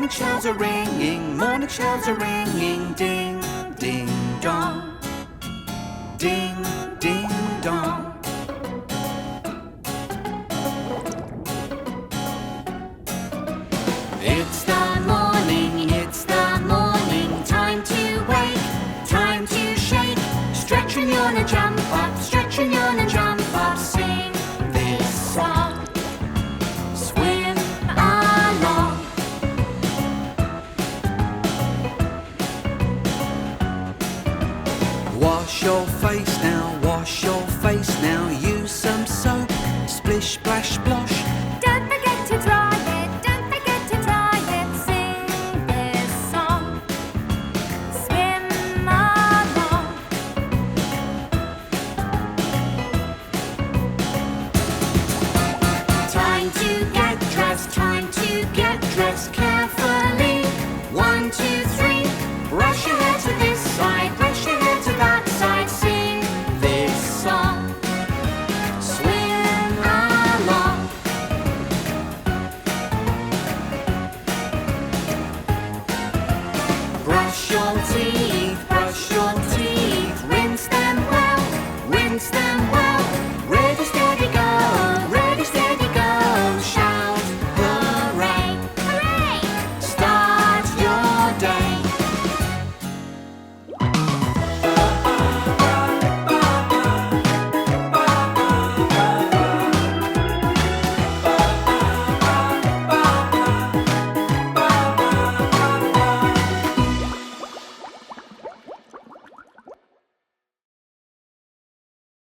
morning shells are ringing, morning shells are ringing. Ding, ding, dong. Ding, ding, dong. It's the morning, time to wake, time to shake. Stretch and yawn and jump up, stretch and yawn and jump up. Sing this song, swim along. Wash your face now, use some soap. Splish, splash, splash.